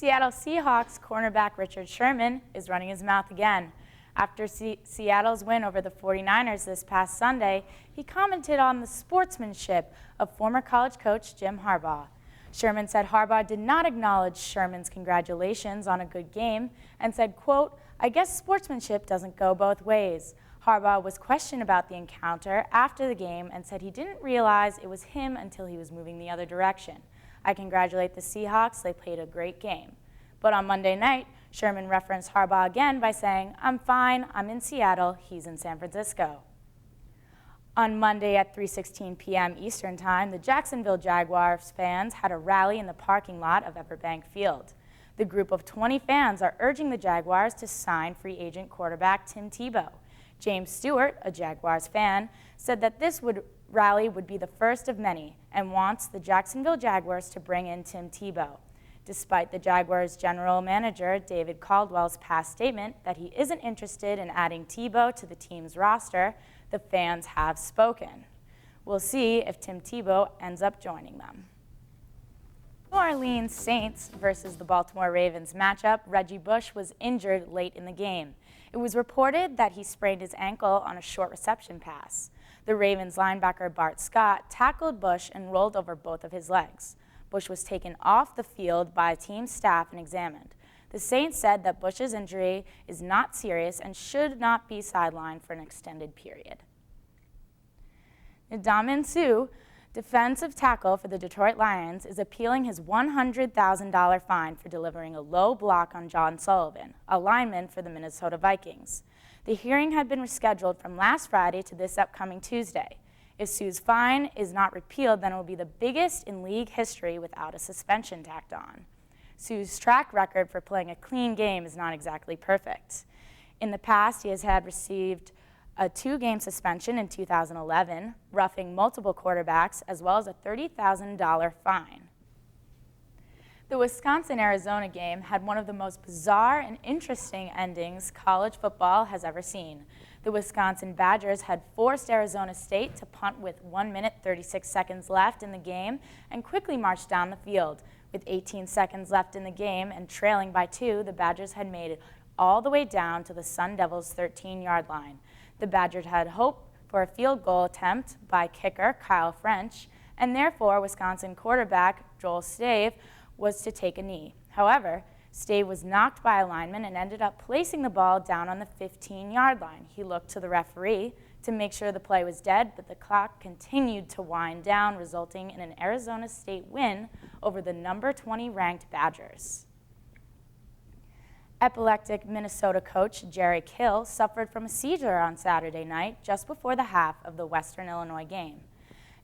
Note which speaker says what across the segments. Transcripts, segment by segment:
Speaker 1: Seattle Seahawks cornerback Richard Sherman is running his mouth again. After Seattle's win over the 49ers this past Sunday, he commented on the sportsmanship of former college coach Jim Harbaugh. Sherman said Harbaugh did not acknowledge Sherman's congratulations on a good game and said, quote, "I guess sportsmanship doesn't go both ways." Harbaugh was questioned about the encounter after the game and said he didn't realize it was him until he was moving the other direction. "I congratulate the Seahawks, they played a great game." But on Monday night, Sherman referenced Harbaugh again by saying, "I'm fine, I'm in Seattle, he's in San Francisco." On Monday at 3:16 p.m. Eastern Time, the Jacksonville Jaguars fans had a rally in the parking lot of Everbank Field. The group of 20 fans are urging the Jaguars to sign free agent quarterback Tim Tebow. James Stewart, a Jaguars fan, said that this rally would be the first of many and wants the Jacksonville Jaguars to bring in Tim Tebow. Despite the Jaguars' general manager, David Caldwell's past statement that he isn't interested in adding Tebow to the team's roster, the fans have spoken. We'll see if Tim Tebow ends up joining them. New Orleans Saints versus the Baltimore Ravens matchup, Reggie Bush was injured late in the game. It was reported that he sprained his ankle on a short reception pass. The Ravens linebacker Bart Scott tackled Bush and rolled over both of his legs. Bush was taken off the field by team staff and examined. The Saints said that Bush's injury is not serious and should not be sidelined for an extended period. Ndamukong Suh, defensive tackle for the Detroit Lions, is appealing his $100,000 fine for delivering a low block on John Sullivan, a lineman for the Minnesota Vikings. The hearing had been rescheduled from last Friday to this upcoming Tuesday. If Suh's fine is not repealed, then it will be the biggest in league history without a suspension tacked on. Suh's track record for playing a clean game is not exactly perfect. In the past, he has received a 2-game suspension in 2011, roughing multiple quarterbacks, as well as a $30,000 fine. The Wisconsin-Arizona game had one of the most bizarre and interesting endings college football has ever seen. The Wisconsin Badgers had forced Arizona State to punt with 1 minute 36 seconds left in the game and quickly marched down the field. With 18 seconds left in the game and trailing by 2, the Badgers had made it all the way down to the Sun Devils' 13-yard line. The Badgers had hoped for a field goal attempt by kicker Kyle French, and therefore Wisconsin quarterback Joel Stave was to take a knee. However, Stave was knocked by a lineman and ended up placing the ball down on the 15-yard line. He looked to the referee to make sure the play was dead, but the clock continued to wind down, resulting in an Arizona State win over the number 20 ranked Badgers. Epileptic Minnesota coach Jerry Kill suffered from a seizure on Saturday night just before the half of the Western Illinois game.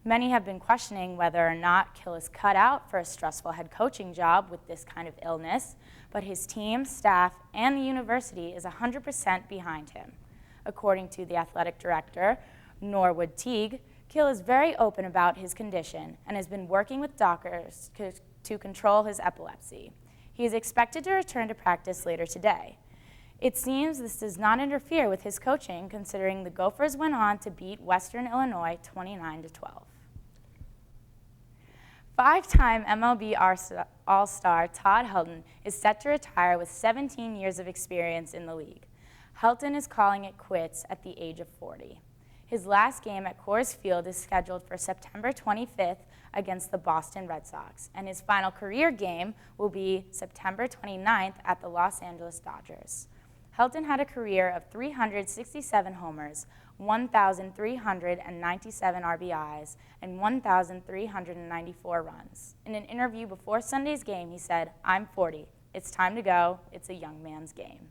Speaker 1: Many have been questioning whether or not Kill is cut out for a stressful head coaching job with this kind of illness, but his team, staff, and the university is 100% behind him. According to the athletic director, Norwood Teague, Kill is very open about his condition and has been working with doctors to control his epilepsy. He is expected to return to practice later today. It seems this does not interfere with his coaching, considering the Gophers went on to beat Western Illinois 29-12. Five-time MLB All-Star Todd Helton is set to retire with 17 years of experience in the league. Helton is calling it quits at the age of 40. His last game at Coors Field is scheduled for September 25th against the Boston Red Sox, and his final career game will be September 29th at the Los Angeles Dodgers. Helton had a career of 367 homers, 1,397 RBIs, and 1,394 runs. In an interview before Sunday's game, he said, "I'm 40. It's time to go. It's a young man's game."